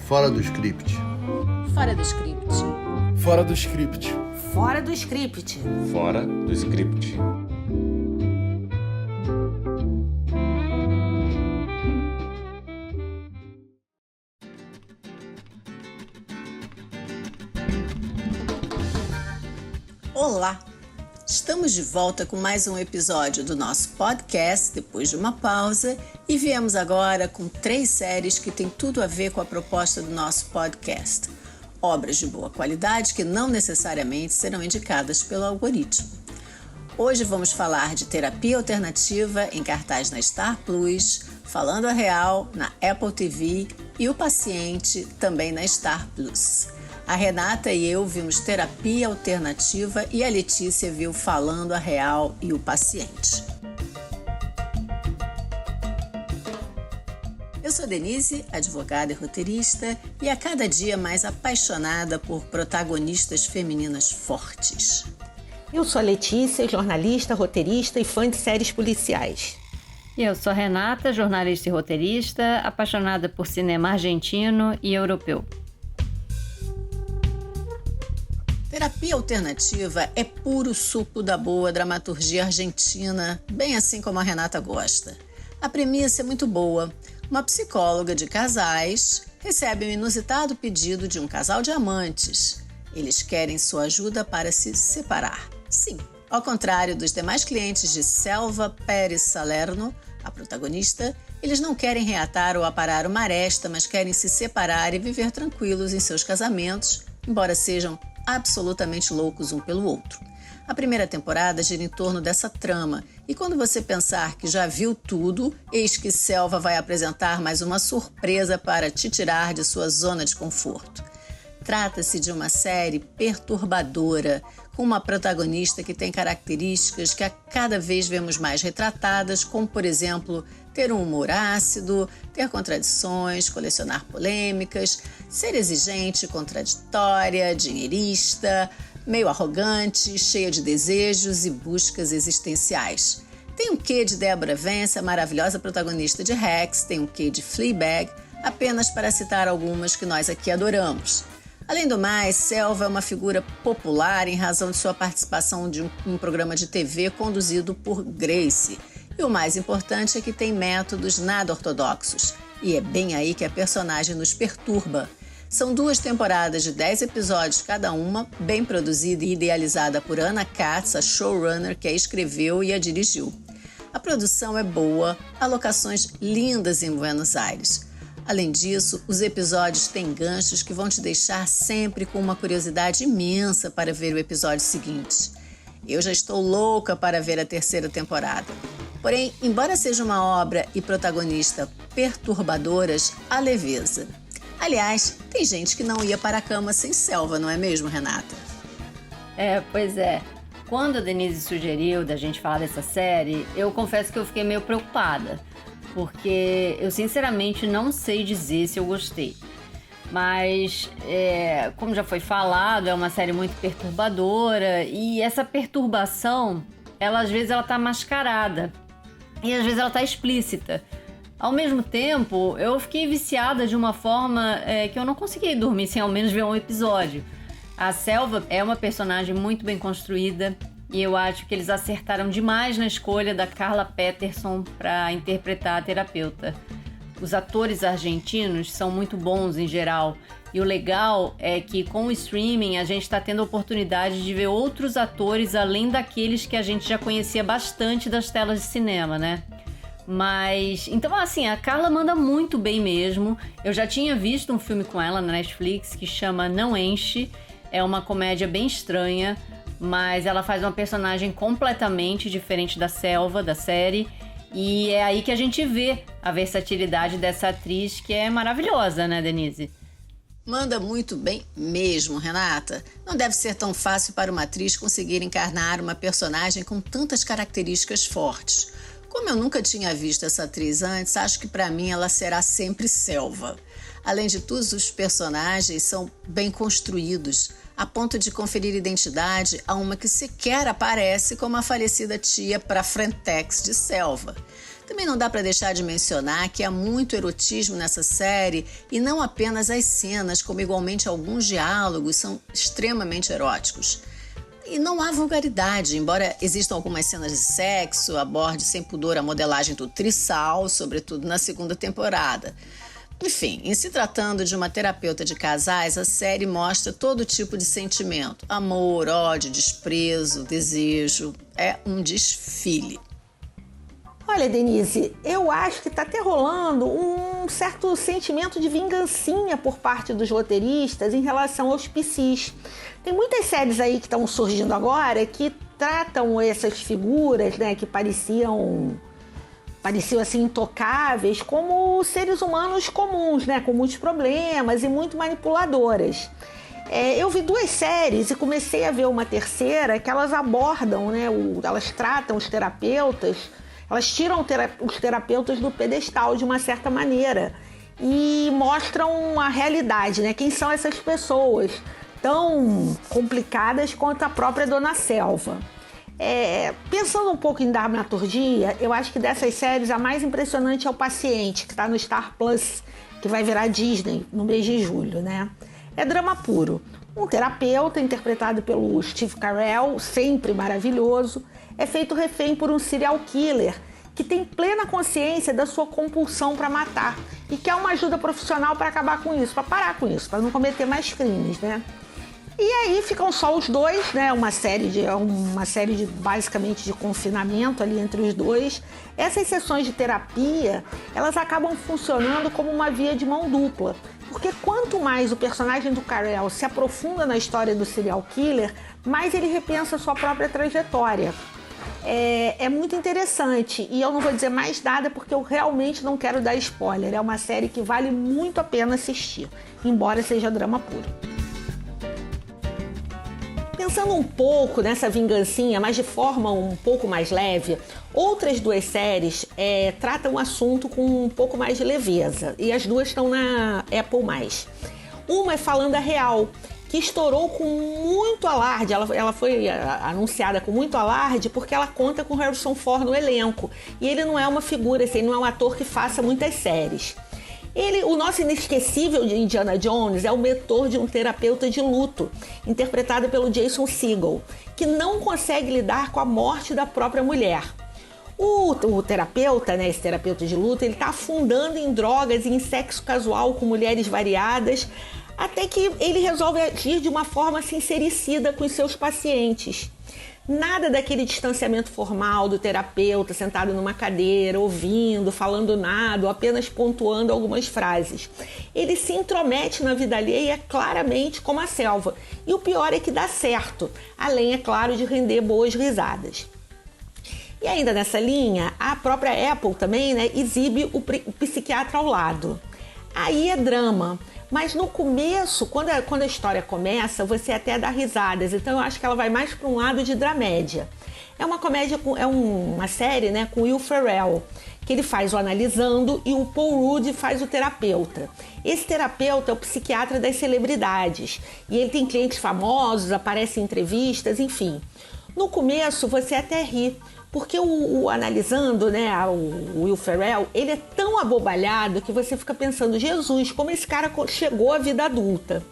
Fora do script. Fora do script. Fora do script. Fora do script. Fora do script. Olá! Estamos de volta com mais um episódio do nosso podcast depois de uma pausa e viemos agora com 3 séries que têm tudo a ver com a proposta do nosso podcast. Obras de boa qualidade que não necessariamente serão indicadas pelo algoritmo. Hoje vamos falar de Terapia Alternativa em cartaz na Star Plus, Falando a Real na Apple TV e O Paciente também na Star Plus. A Renata e eu vimos Terapia Alternativa e a Letícia viu Falando a Real e O Paciente. Eu sou Denise, advogada e roteirista, e a cada dia mais apaixonada por protagonistas femininas fortes. Eu sou a Letícia, jornalista, roteirista e fã de séries policiais. E eu sou a Renata, jornalista e roteirista, apaixonada por cinema argentino e europeu. Terapia Alternativa é puro suco da boa dramaturgia argentina, bem assim como a Renata gosta. A premissa é muito boa. Uma psicóloga de casais recebe um inusitado pedido de um casal de amantes. Eles querem sua ajuda para se separar. Sim, ao contrário dos demais clientes de Selva Pérez Salerno, a protagonista, eles não querem reatar ou aparar uma aresta, mas querem se separar e viver tranquilos em seus casamentos, embora sejam absolutamente loucos um pelo outro. A primeira temporada gira em torno dessa trama, e quando você pensar que já viu tudo, eis que Selva vai apresentar mais uma surpresa para te tirar de sua zona de conforto. Trata-se de uma série perturbadora, com uma protagonista que tem características que a cada vez vemos mais retratadas, como, por exemplo, ter um humor ácido, ter contradições, colecionar polêmicas, ser exigente, contraditória, dinheirista, meio arrogante, cheia de desejos e buscas existenciais. Tem um quê de Deborah Vance, a maravilhosa protagonista de Rex, tem um quê de Fleabag, apenas para citar algumas que nós aqui adoramos. Além do mais, Selva é uma figura popular em razão de sua participação de um programa de TV conduzido por Grace. E o mais importante é que tem métodos nada ortodoxos. E é bem aí que a personagem nos perturba. São 2 temporadas de 10 episódios cada uma, bem produzida e idealizada por Anna Katz, a showrunner que a escreveu e a dirigiu. A produção é boa, há locações lindas em Buenos Aires. Além disso, os episódios têm ganchos que vão te deixar sempre com uma curiosidade imensa para ver o episódio seguinte. Eu já estou louca para ver a 3ª temporada. Porém, embora seja uma obra e protagonista perturbadoras, há leveza. Aliás, tem gente que não ia para a cama sem Selva, não é mesmo, Renata? Pois é. Quando a Denise sugeriu da gente falar dessa série, eu confesso que eu fiquei meio preocupada, porque eu sinceramente não sei dizer se eu gostei. Mas, como já foi falado, é uma série muito perturbadora e essa perturbação, às vezes ela tá mascarada e às vezes ela tá explícita. Ao mesmo tempo, eu fiquei viciada de uma forma que eu não consegui dormir sem ao menos ver um episódio. A Selva é uma personagem muito bem construída e eu acho que eles acertaram demais na escolha da Carla Peterson para interpretar a terapeuta. Os atores argentinos são muito bons em geral e o legal é que com o streaming a gente está tendo a oportunidade de ver outros atores além daqueles que a gente já conhecia bastante das telas de cinema, né? Mas, então assim, a Carla manda muito bem mesmo. Eu já tinha visto um filme com ela na Netflix que chama Não Enche. É uma comédia bem estranha, mas ela faz uma personagem completamente diferente da Selva, da série. E é aí que a gente vê a versatilidade dessa atriz, que é maravilhosa, né, Denise? Manda muito bem mesmo, Renata. Não deve ser tão fácil para uma atriz conseguir encarnar uma personagem com tantas características fortes. Como eu nunca tinha visto essa atriz antes, acho que para mim ela será sempre Selva. Além de tudo, os personagens são bem construídos, a ponto de conferir identidade a uma que sequer aparece como a falecida tia pra Frentex de Selva. Também não dá para deixar de mencionar que há muito erotismo nessa série e não apenas as cenas, como igualmente alguns diálogos são extremamente eróticos. E não há vulgaridade, embora existam algumas cenas de sexo, aborde sem pudor a modelagem do trisal, sobretudo na segunda temporada. Enfim, em se tratando de uma terapeuta de casais, a série mostra todo tipo de sentimento: amor, ódio, desprezo, desejo. É um desfile. Olha, Denise, eu acho que está até rolando um certo sentimento de vingancinha por parte dos roteiristas em relação aos PCs. Tem muitas séries aí que estão surgindo agora que tratam essas figuras, né, que pareciam assim intocáveis, como seres humanos comuns, né, com muitos problemas e muito manipuladoras. Eu vi 2 séries e comecei a ver uma terceira que elas abordam, né, elas tratam os terapeutas. Elas tiram os terapeutas do pedestal de uma certa maneira e mostram a realidade, né? Quem são essas pessoas tão complicadas quanto a própria Dona Selva. Pensando um pouco em dramaturgia, eu acho que dessas séries a mais impressionante é O Paciente, que está no Star Plus, que vai virar Disney no mês de julho, né? É drama puro. Um terapeuta, interpretado pelo Steve Carell, sempre maravilhoso, é feito refém por um serial killer que tem plena consciência da sua compulsão para matar e quer uma ajuda profissional para acabar com isso, para parar com isso, para não cometer mais crimes, né? E aí ficam só os dois, né? Uma série de basicamente de confinamento ali entre os dois. Essas sessões de terapia, elas acabam funcionando como uma via de mão dupla, porque quanto mais o personagem do Carell se aprofunda na história do serial killer, mais ele repensa a sua própria trajetória. É muito interessante e eu não vou dizer mais nada porque eu realmente não quero dar spoiler. É uma série que vale muito a pena assistir, embora seja drama puro. Pensando um pouco nessa vingancinha, mas de forma um pouco mais leve, outras 2 séries tratam o assunto com um pouco mais de leveza e as 2 estão na Apple+. Uma é Falando a Real, que estourou com muito alarde. Ela foi anunciada com muito alarde porque ela conta com Harrison Ford no elenco. E ele não é uma figura, assim, não é um ator que faça muitas séries. O nosso inesquecível de Indiana Jones é o mentor de um terapeuta de luto, interpretado pelo Jason Segel, que não consegue lidar com a morte da própria mulher. O terapeuta, né, esse terapeuta de luto, ele está afundando em drogas e em sexo casual com mulheres variadas, até que ele resolve agir de uma forma sincericida com os seus pacientes. Nada daquele distanciamento formal do terapeuta sentado numa cadeira, ouvindo, falando nada, ou apenas pontuando algumas frases. Ele se intromete na vida alheia claramente como a selva. E o pior é que dá certo, além, é claro, de render boas risadas. E ainda nessa linha, a própria Apple também, né, exibe o psiquiatra ao lado. Aí é drama. Mas no começo, quando a história começa, você até dá risadas. Então eu acho que ela vai mais para um lado de dramédia. É uma comédia, uma série, né, com Will Ferrell, que ele faz o analisando e o Paul Rudd faz o terapeuta. Esse terapeuta é o psiquiatra das celebridades. E ele tem clientes famosos, aparece em entrevistas, enfim. No começo você até ri, porque o analisando, né, o Will Ferrell, ele é tão abobalhado que você fica pensando, Jesus, como esse cara chegou à vida adulta.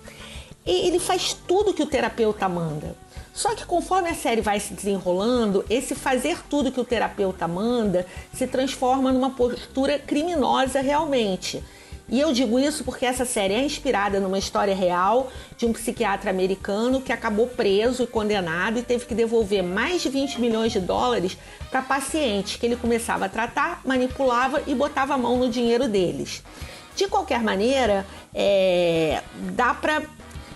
E ele faz tudo que o terapeuta manda. Só que conforme a série vai se desenrolando, esse fazer tudo que o terapeuta manda se transforma numa postura criminosa realmente. E eu digo isso porque essa série é inspirada numa história real de um psiquiatra americano que acabou preso e condenado e teve que devolver mais de 20 milhões de dólares para pacientes que ele começava a tratar, manipulava e botava a mão no dinheiro deles. De qualquer maneira, dá para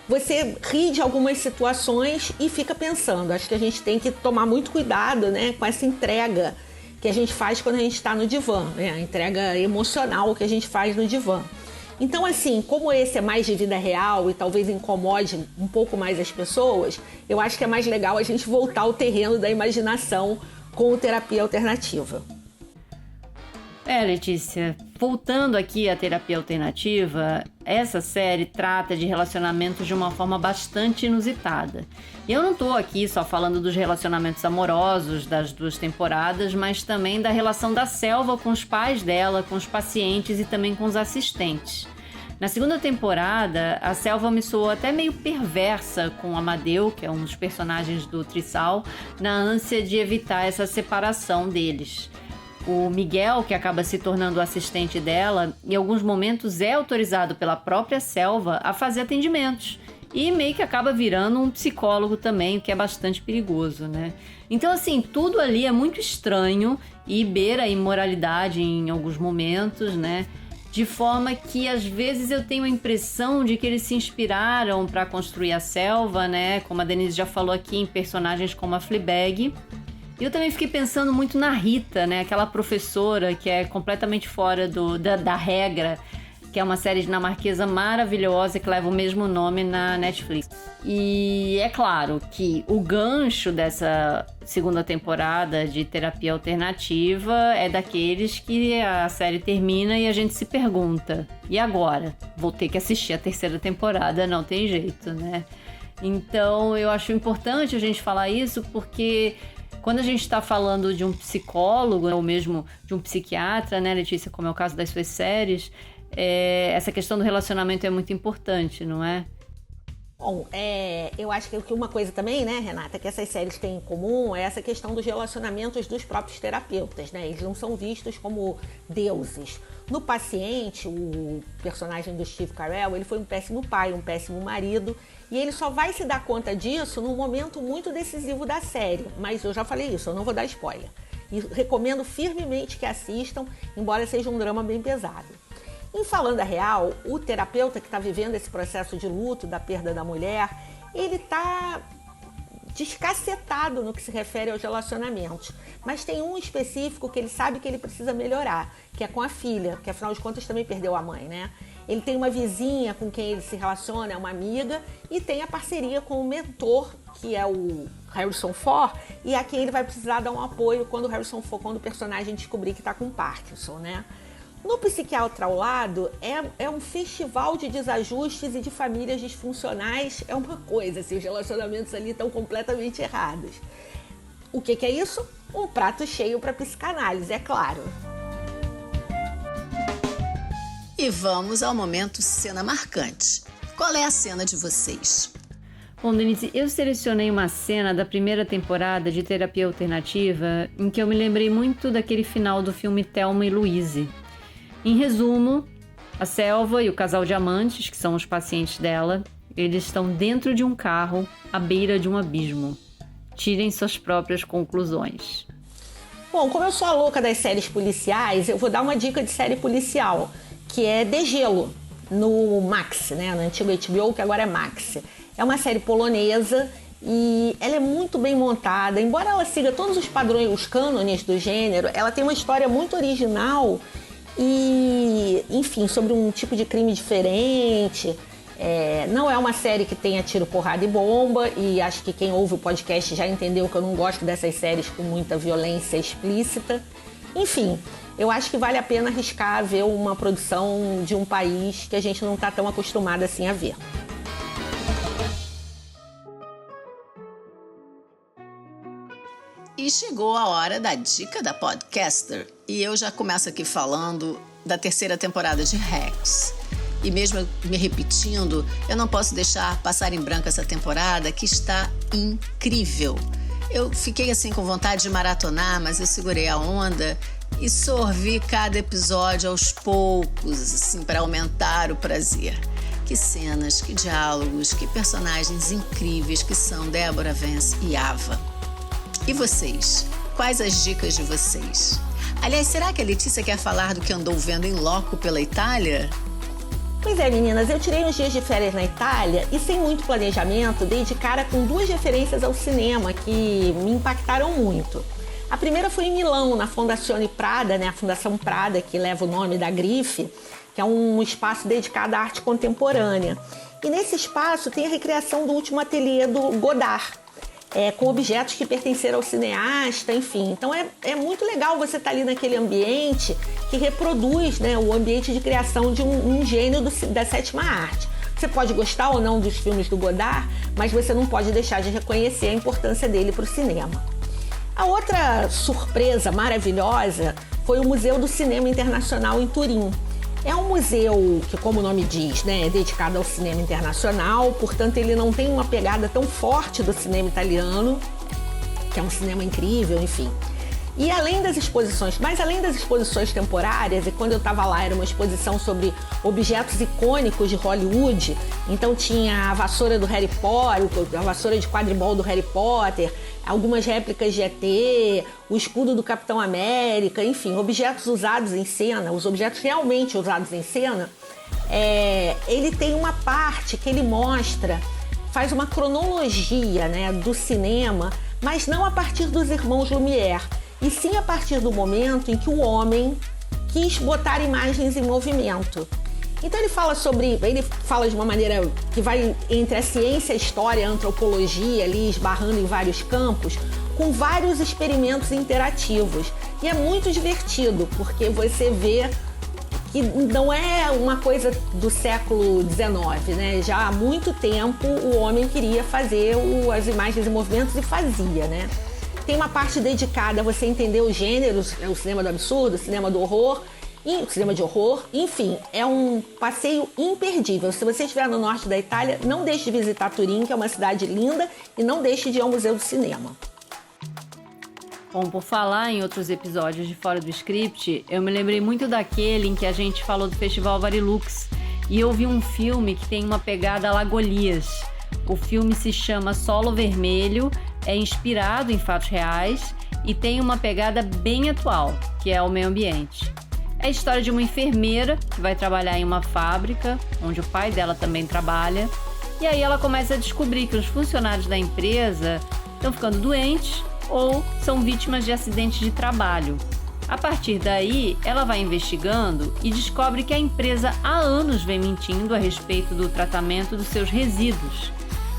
você rir de algumas situações e fica pensando. Acho que a gente tem que tomar muito cuidado, né, com essa entrega que a gente faz quando a gente está no divã, né? A entrega emocional que a gente faz no divã. Então, assim, como esse é mais de vida real e talvez incomode um pouco mais as pessoas, eu acho que é mais legal a gente voltar ao terreno da imaginação com o terapia alternativa. Letícia, voltando aqui à terapia alternativa, essa série trata de relacionamentos de uma forma bastante inusitada. E eu não estou aqui só falando dos relacionamentos amorosos das 2 temporadas, mas também da relação da Selva com os pais dela, com os pacientes e também com os assistentes. Na 2ª temporada, a Selva me soou até meio perversa com o Amadeu, que é um dos personagens do Trisal, na ânsia de evitar essa separação deles. O Miguel, que acaba se tornando o assistente dela, em alguns momentos é autorizado pela própria Selva a fazer atendimentos. E meio que acaba virando um psicólogo também, o que é bastante perigoso, né? Então, assim, tudo ali é muito estranho e beira a imoralidade em alguns momentos, né? De forma que, às vezes, eu tenho a impressão de que eles se inspiraram para construir a Selva, né? Como a Denise já falou aqui, em personagens como a Fleabag. E eu também fiquei pensando muito na Rita, né? Aquela professora que é completamente fora da regra, que é uma série dinamarquesa maravilhosa que leva o mesmo nome na Netflix. E é claro que o gancho dessa 2ª temporada de terapia alternativa é daqueles que a série termina e a gente se pergunta: e agora? Vou ter que assistir a 3ª temporada, não tem jeito, né? Então eu acho importante a gente falar isso porque quando a gente está falando de um psicólogo ou mesmo de um psiquiatra, né, Letícia, como é o caso das suas séries, essa questão do relacionamento é muito importante, não é? Bom, eu acho que uma coisa também, né, Renata, que essas séries têm em comum é essa questão dos relacionamentos dos próprios terapeutas, né? Eles não são vistos como deuses. No Paciente, o personagem do Steve Carell, ele foi um péssimo pai, um péssimo marido, e ele só vai se dar conta disso num momento muito decisivo da série. Mas eu já falei isso, eu não vou dar spoiler. E recomendo firmemente que assistam, embora seja um drama bem pesado. Em Falando a Real, o terapeuta que está vivendo esse processo de luto da perda da mulher, ele está descacetado no que se refere aos relacionamentos. Mas tem um específico que ele sabe que ele precisa melhorar, que é com a filha, que afinal de contas também perdeu a mãe, né? Ele tem uma vizinha com quem ele se relaciona, é uma amiga, e tem a parceria com o mentor, que é o Harrison Ford, e a quem ele vai precisar dar um apoio quando o personagem descobrir que está com Parkinson, né? No Psiquiatra ao Lado, é um festival de desajustes e de famílias disfuncionais. É uma coisa, assim, os relacionamentos ali estão completamente errados. O que é isso? Um prato cheio para psicanálise, é claro. E vamos ao momento cena marcante. Qual é a cena de vocês? Bom, Denise, eu selecionei uma cena da 1ª temporada de Terapia Alternativa em que eu me lembrei muito daquele final do filme Thelma e Louise. Em resumo, a Selva e o casal de amantes, que são os pacientes dela, eles estão dentro de um carro à beira de um abismo. Tirem suas próprias conclusões. Bom, como eu sou a louca das séries policiais, eu vou dar uma dica de série policial, que é Degelo, no Max, né? No antigo HBO, que agora é Max. É uma série polonesa e ela é muito bem montada. Embora ela siga todos os padrões, os cânones do gênero, ela tem uma história muito original e, enfim, sobre um tipo de crime diferente. Não é uma série que tenha tiro, porrada e bomba, e acho que quem ouve o podcast já entendeu que eu não gosto dessas séries com muita violência explícita. Enfim, eu acho que vale a pena arriscar ver uma produção de um país que a gente não está tão acostumado assim a ver. E chegou a hora da dica da podcaster. E eu já começo aqui falando da 3ª temporada de Hacks. E mesmo me repetindo, eu não posso deixar passar em branco essa temporada que está incrível. Eu fiquei assim com vontade de maratonar, mas eu segurei a onda e sorvi cada episódio aos poucos, assim, para aumentar o prazer. Que cenas, que diálogos, que personagens incríveis que são Deborah Vance e Ava. E vocês? Quais as dicas de vocês? Aliás, será que a Letícia quer falar do que andou vendo em loco pela Itália? Pois é, meninas, eu tirei uns dias de férias na Itália e, sem muito planejamento, dei de cara com 2 referências ao cinema que me impactaram muito. A primeira foi em Milão, na Fondazione Prada, né, a Fundação Prada, que leva o nome da grife, que é um espaço dedicado à arte contemporânea. E nesse espaço tem a recriação do último ateliê do Godard. com objetos que pertenceram ao cineasta, enfim. Então é muito legal você estar ali naquele ambiente que reproduz, né, o ambiente de criação de um gênio da sétima arte. Você pode gostar ou não dos filmes do Godard, mas você não pode deixar de reconhecer a importância dele para o cinema. A outra surpresa maravilhosa foi o Museu do Cinema Internacional em Turim. É um museu que, como o nome diz, né, é dedicado ao cinema internacional, portanto ele não tem uma pegada tão forte do cinema italiano, que é um cinema incrível, enfim. E além das exposições temporárias, e quando eu estava lá era uma exposição sobre objetos icônicos de Hollywood, então tinha a vassoura do Harry Potter, a vassoura de quadribol do Harry Potter, algumas réplicas de ET, o escudo do Capitão América, enfim, objetos usados em cena, os objetos realmente usados em cena, ele tem uma parte que ele mostra, faz uma cronologia, né, do cinema, mas não a partir dos irmãos Lumière, e sim a partir do momento em que o homem quis botar imagens em movimento. Então ele fala de uma maneira que vai entre a ciência, a história, a antropologia, ali esbarrando em vários campos, com vários experimentos interativos. E é muito divertido, porque você vê que não é uma coisa do século XIX, né? Já há muito tempo o homem queria fazer as imagens em movimentos e fazia, né? Tem uma parte dedicada a você entender os gêneros, o cinema do absurdo, o cinema do horror, o cinema de horror, enfim, é um passeio imperdível. Se você estiver no norte da Itália, não deixe de visitar Turim, que é uma cidade linda, e não deixe de ir ao Museu do Cinema. Bom, por falar em outros episódios de Fora do Script, eu me lembrei muito daquele em que a gente falou do Festival Varilux, e eu vi um filme que tem uma pegada à La Golias. O filme se chama Solo Vermelho, é inspirado em fatos reais e tem uma pegada bem atual, que é o meio ambiente. É a história de uma enfermeira que vai trabalhar em uma fábrica, onde o pai dela também trabalha, e aí ela começa a descobrir que os funcionários da empresa estão ficando doentes ou são vítimas de acidentes de trabalho. A partir daí, ela vai investigando e descobre que a empresa há anos vem mentindo a respeito do tratamento dos seus resíduos.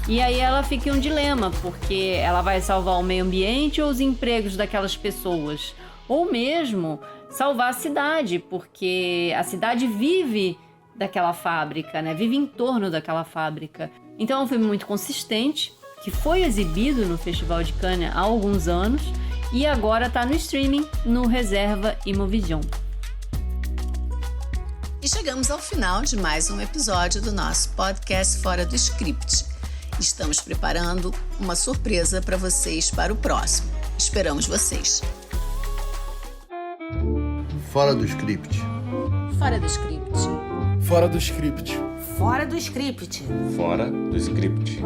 E aí ela fica em um dilema, porque ela vai salvar o meio ambiente ou os empregos daquelas pessoas? Ou mesmo salvar a cidade, porque a cidade vive daquela fábrica, né? Vive em torno daquela fábrica. Então é um filme muito consistente, que foi exibido no Festival de Cannes há alguns anos e agora está no streaming, no Reserva Imovision. E chegamos ao final de mais um episódio do nosso podcast Fora do Script. Estamos preparando uma surpresa para vocês para o próximo. Esperamos vocês. Fora do script. Fora do Script. Fora do script. Fora do Script. Fora do script.